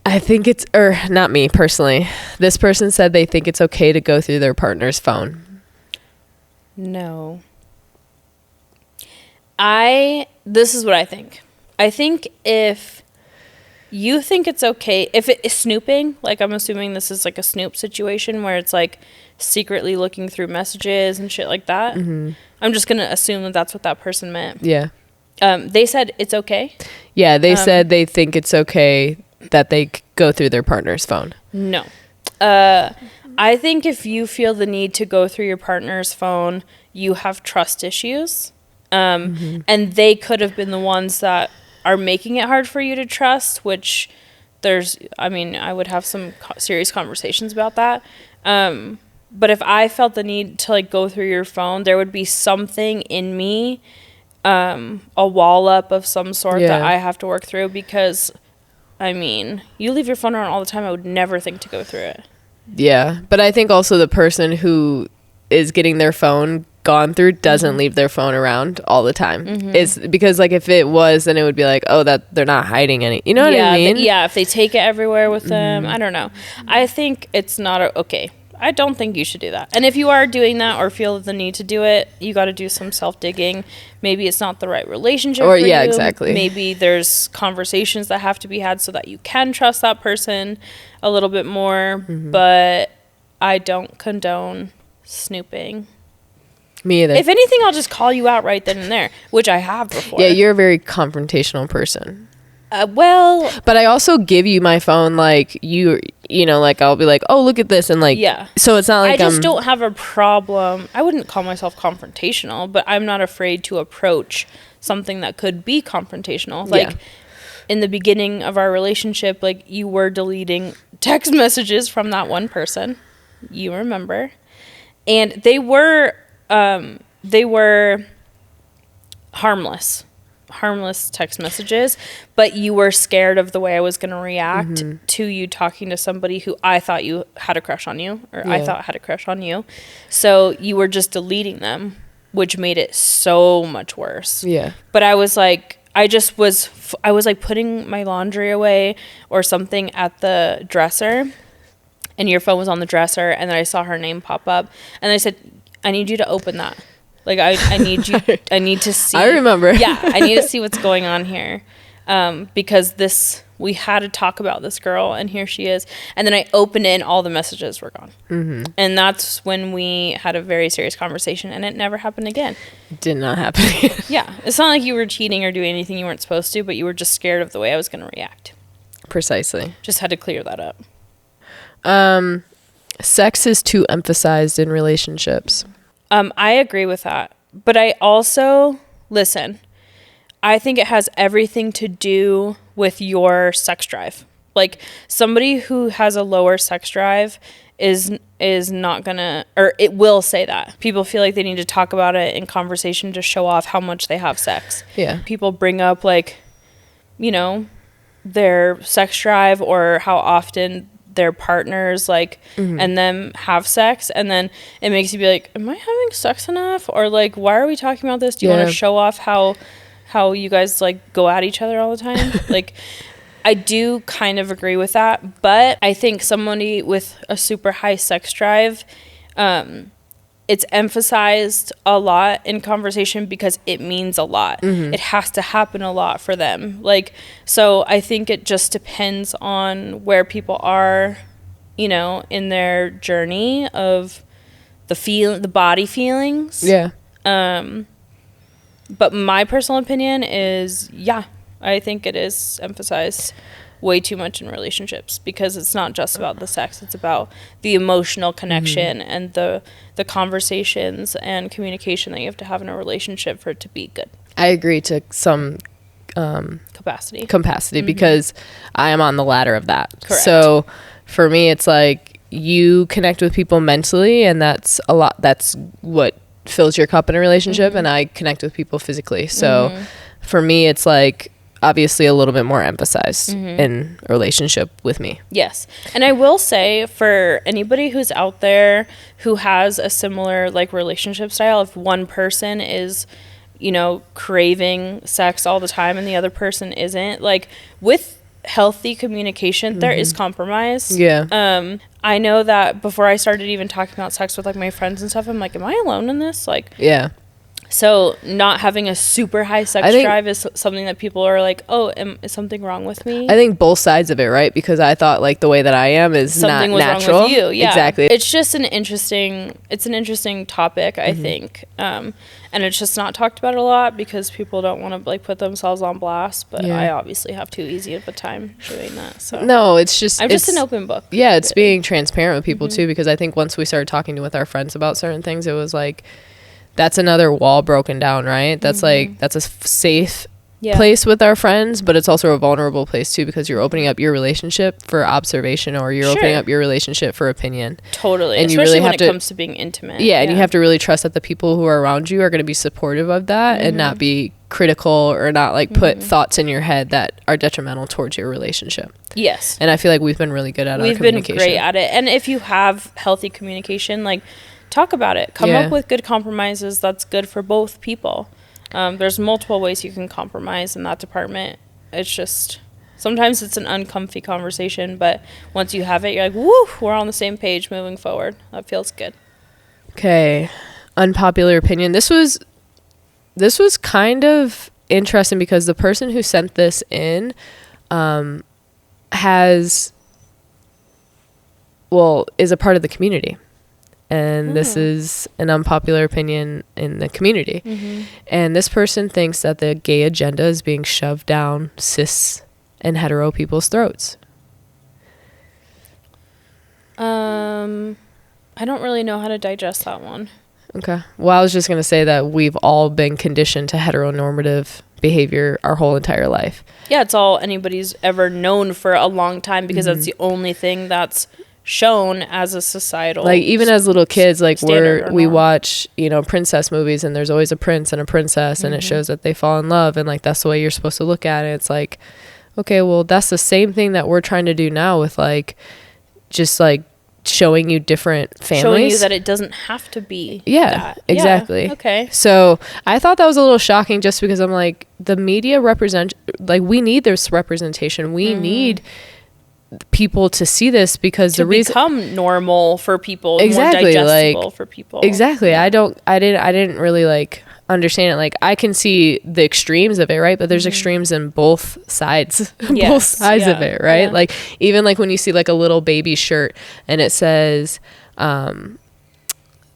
I think it's, or not me personally. This person said they think it's okay to go through their partner's phone. No. This is what I think. I think if you think it's okay, if it is snooping, like I'm assuming this is like a snoop situation where it's like secretly looking through messages and shit like that. I'm just going to assume that that's what that person meant. Yeah. They said it's okay. Yeah, they said they think it's okay that they go through their partner's phone. No. I think if you feel the need to go through your partner's phone, you have trust issues. And they could have been the ones that are making it hard for you to trust, which I would have some serious conversations about that. But if I felt the need to like go through your phone, there would be something in me, a wall up of some sort that I have to work through, because I mean, you leave your phone around all the time. I would never think to go through it. Yeah. But I think also the person who is getting their phone gone through doesn't leave their phone around all the time. It's because like if it was, then it would be like, oh, that they're not hiding any, you know what I mean? If they take it everywhere with them, I don't know. I think it's not okay. I don't think you should do that. And if you are doing that or feel the need to do it, you got to do some self-digging. Maybe it's not the right relationship for you. Exactly. Maybe there's conversations that have to be had so that you can trust that person a little bit more. But I don't condone snooping. Me either. If anything, I'll just call you out right then and there, which I have before. Yeah, you're a very confrontational person. Well, but I also give you my phone, like you know, like I'll be like, oh, look at this, and like, yeah. So it's not like I just don't have a problem. I wouldn't call myself confrontational, but I'm not afraid to approach something that could be confrontational. Like in the beginning of our relationship, like you were deleting text messages from that one person, you remember, and they were harmless text messages, but you were scared of the way I was going to react to you talking to somebody who I thought you had a crush on you, or I thought had a crush on you. So you were just deleting them, which made it so much worse. Yeah. But I was like, I was like putting my laundry away or something at the dresser, and your phone was on the dresser, and then I saw her name pop up, and I said, I need you to open that. Like, I need you, I need to see. I remember. Yeah, I need to see what's going on here. Because we had to talk about this girl, and here she is. And then I opened it, and all the messages were gone. Mm-hmm. And that's when we had a very serious conversation, and it never happened again. Did not happen again. Yeah. It's not like you were cheating or doing anything you weren't supposed to, but you were just scared of the way I was going to react. Precisely. Just had to clear that up. Sex is too emphasized in relationships. I agree with that. But I also, listen, I think it has everything to do with your sex drive. Like, somebody who has a lower sex drive is not gonna, or it will say that. People feel like they need to talk about it in conversation to show off how much they have sex. Yeah. People bring up, like, you know, their sex drive or how often their partners like and them have sex, and then it makes you be like, am I having sex enough? Or like, why are we talking about this? Do you want to show off how you guys like go at each other all the time? Like, I do kind of agree with that, but I think somebody with a super high sex drive, it's emphasized a lot in conversation because it means a lot. It has to happen a lot for them. Like, so I think it just depends on where people are, you know, in their journey of the body feelings. Yeah. But my personal opinion is, I think it is emphasized way too much in relationships, because it's not just about the sex, it's about the emotional connection and the conversations and communication that you have to have in a relationship for it to be good. I agree to some capacity because I am on the ladder of that. Correct. So for me, it's like you connect with people mentally, and that's what fills your cup in a relationship, and I connect with people physically. So for me, it's like obviously a little bit more emphasized in a relationship with me. Yes. And I will say, for anybody who's out there who has a similar like relationship style, if one person is, you know, craving sex all the time and the other person isn't, like, with healthy communication, there is compromise. Yeah. I know that before I started even talking about sex with like my friends and stuff, I'm like, am I alone in this? Like, yeah. So not having a super high sex drive is something that people are like, oh, is something wrong with me? I think both sides of it, right? Because I thought like the way that I am is something not natural. Wrong with you. Yeah. Exactly. It's just an interesting topic, I think. And it's just not talked about a lot because people don't want to like put themselves on blast. But I obviously have too easy of a time doing that. So no, it's just, I'm just an open book. Yeah, it's being transparent with people too, because I think once we started talking with our friends about certain things, it was like, that's another wall broken down, right? That's like, that's a safe place with our friends, but it's also a vulnerable place too, because you're opening up your relationship for observation, or you're opening up your relationship for opinion. Totally. And especially when it comes to being intimate. Yeah, and you have to really trust that the people who are around you are going to be supportive of that and not be critical, or not like put thoughts in your head that are detrimental towards your relationship. Yes. And I feel like we've been really good at our communication. We've been great at it. And if you have healthy communication, like, talk about it. Come up with good compromises that's good for both people. There's multiple ways you can compromise in that department. It's just, sometimes it's an uncomfy conversation, but once you have it, you're like, woo, we're on the same page moving forward. That feels good. Okay. Unpopular opinion. This was kind of interesting because the person who sent this in is a part of the community. And this is an unpopular opinion in the community. And this person thinks that the gay agenda is being shoved down cis and hetero people's throats? I don't really know how to digest that one. Okay. Well, I was just going to say that we've all been conditioned to heteronormative behavior our whole entire life. Yeah, it's all anybody's ever known for a long time because that's the only thing that's shown as a societal, like, even as little kids, like we watch, you know, princess movies, and there's always a prince and a princess, and it shows that they fall in love, and like that's the way you're supposed to look at it. It's like, okay, well, that's the same thing that we're trying to do now with like just like showing you different families, showing you that it doesn't have to be that. Exactly. Yeah, okay. So I thought that was a little shocking, just because I'm like, the media represent, like, we need this representation. We need people to see this, because to the reason become normal for people, exactly, more digestible like, for people. Exactly. I didn't really like understand it. Like, I can see the extremes of it, right? But there's extremes in both sides, both sides of it, right? Yeah. Like, even like when you see like a little baby shirt and it says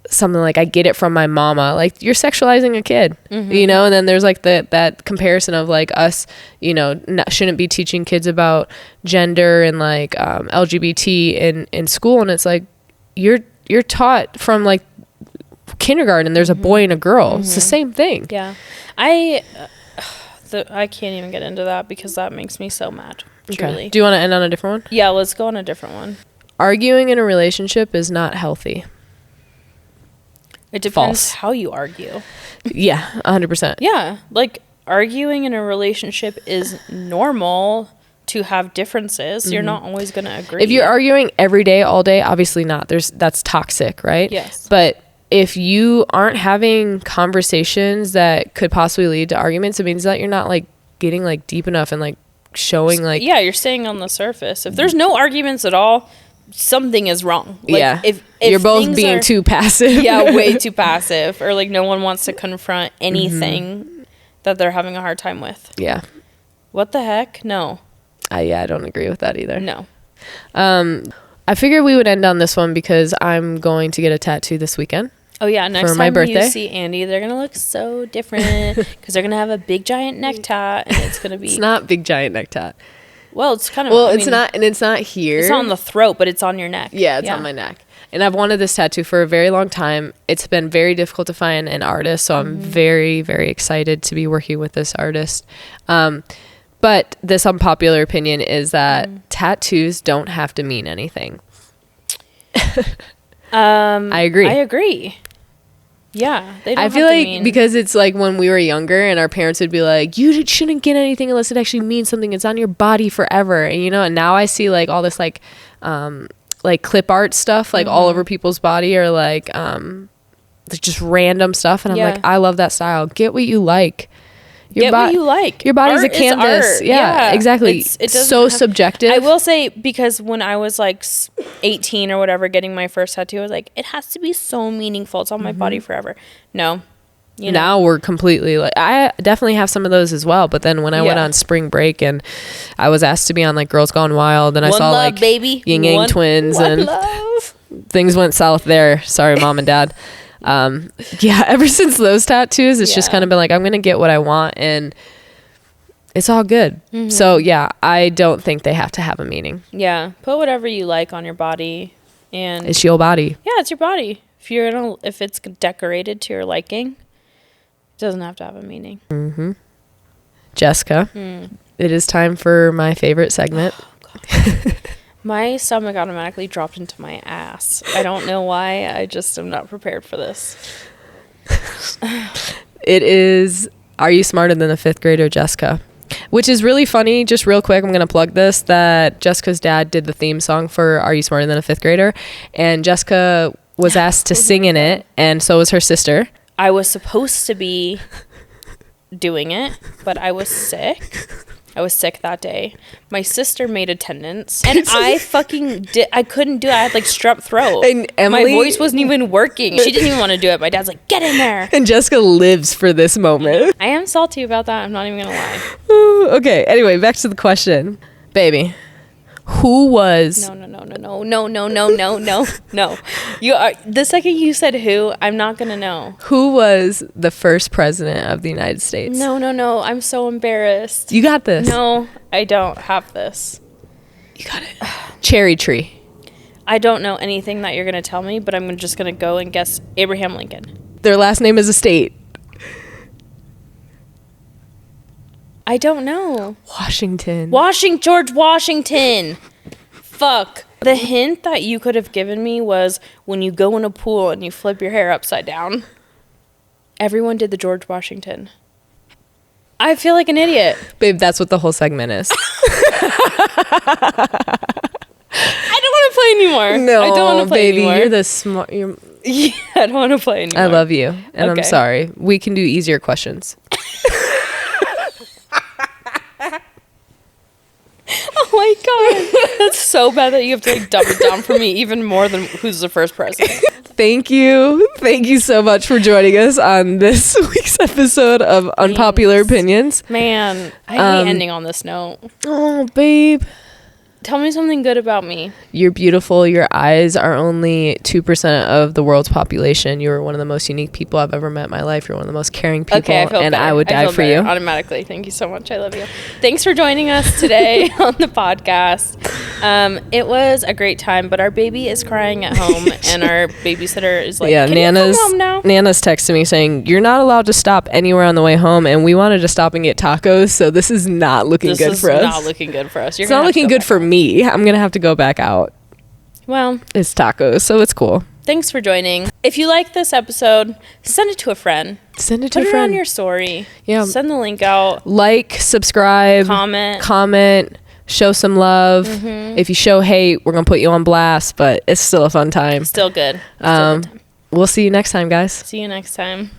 something like, I get it from my mama, like, you're sexualizing a kid, you know? And then there's like that comparison of like us, you know, shouldn't be teaching kids about gender and like LGBT in school. And it's like, you're taught from like kindergarten, there's a boy and a girl. It's the same thing. Yeah. I can't even get into that because that makes me so mad. Truly. Okay. Do you want to end on a different one? Yeah, let's go on a different one. Arguing in a relationship is not healthy. It depends how you argue. Yeah, 100%. Yeah, like, arguing in a relationship is normal to have differences. You're not always going to agree. If you're arguing every day, all day, obviously not. That's toxic, right? Yes. But if you aren't having conversations that could possibly lead to arguments, it means that you're not like getting like deep enough and like showing like... Yeah, you're staying on the surface. If there's no arguments at all, something is wrong. Like, yeah. If you're both being too passive. Yeah, way too passive. Or like no one wants to confront anything that they're having a hard time with. Yeah. What the heck? No. Yeah, I don't agree with that either. No. I figured we would end on this one because I'm going to get a tattoo this weekend. Oh yeah, next for my time birthday. You see Andy, they're gonna look so different because they're gonna have a big giant neck tat, and it's gonna be. It's not big giant neck tat. Well, it's kind of. Well, it's not, and it's not here. It's not on the throat, but it's on your neck. Yeah, it's on my neck, and I've wanted this tattoo for a very long time. It's been very difficult to find an artist, so I'm very, very excited to be working with this artist. But this unpopular opinion is that tattoos don't have to mean anything. I agree. Yeah, they don't I feel like because it's like when we were younger and our parents would be like, you shouldn't get anything unless it actually means something. It's on your body forever. And, you know, and now I see like all this like clip art stuff like all over people's body, or like just random stuff. And I'm like, I love that style. Get what you like. What you like. Your body's a canvas. Yeah, exactly. It's so subjective. I will say, because when I was like 18 or whatever, getting my first tattoo, I was like, it has to be so meaningful. It's on my body forever. No. Now we're completely like, I definitely have some of those as well. But then when I went on spring break and I was asked to be on like Girls Gone Wild, and I saw like baby. Yin Yang Twins and things went south there. Sorry, Mom and Dad. Ever since those tattoos, it's just kind of been like, I'm gonna get what I want, and it's all good. So yeah, I don't think they have to have a meaning. Yeah, put whatever you like on your body, and it's your body. Yeah, it's your body. If it's decorated to your liking, it doesn't have to have a meaning. Jessica, it is time for my favorite segment. My stomach automatically dropped into my ass. I don't know why. I just am not prepared for this. It is, Are You Smarter Than a Fifth Grader, Jessica? Which is really funny. Just real quick, I'm going to plug this, that Jessica's dad did the theme song for Are You Smarter Than a Fifth Grader? And Jessica was asked to sing in it, and so was her sister. I was supposed to be doing it, but I was sick. I was sick that day. My sister made attendance, and I couldn't do it. I had like strep throat. And Emily, my voice wasn't even working. She didn't even want to do it. My dad's like, get in there. And Jessica lives for this moment. I am salty about that. I'm not even going to lie. Okay, anyway, back to the question. Baby, Who was... No. You are, the second you said who, I'm not going to know. Who was the first president of the United States? No. I'm so embarrassed. You got this. No, I don't have this. You got it. Cherry tree. I don't know anything that you're going to tell me, but I'm just going to go and guess Abraham Lincoln. Their last name is a state. I don't know. Washington. George Washington. Fuck. The hint that you could have given me was when you go in a pool and you flip your hair upside down. Everyone did the George Washington. I feel like an idiot. Babe, that's what the whole segment is. I don't want to play anymore. No, I don't want to play baby, anymore. you're the smart. Yeah, I don't want to play anymore. I love you, and Okay. I'm sorry. We can do easier questions. Oh my god, that's so bad that you have to like dumb it down for me even more than who's the first president. Thank you so much for joining us on this week's episode of Unpopular Opinions. Man, I hate ending on this note. Oh, babe. Tell me something good about me. You're beautiful. Your eyes are only 2% of the world's population. You are one of the most unique people I've ever met in my life. You're one of the most caring people, Okay, I feel and better. I would die for you. Automatically. Thank you so much. I love you. Thanks for joining us today on the podcast. It was a great time, but our baby is crying at home, and our babysitter is like, Yeah, Can you come home now? Nana's texting me saying, you're not allowed to stop anywhere on the way home, and we wanted to stop and get tacos, so this is not looking good for us. This is not looking good for us. It's not looking good for me. I'm going to have to go back out. Well, It's tacos, so it's cool. thanks for joining. If you like this episode, send it to a friend. Send it to Put a it friend. on your story. Yeah. Send the link out. Like, subscribe, comment, show some love. If you show hate, we're going to put you on blast, but it's still a fun time. Still good. Still a good time. We'll see you next time, guys. See you next time.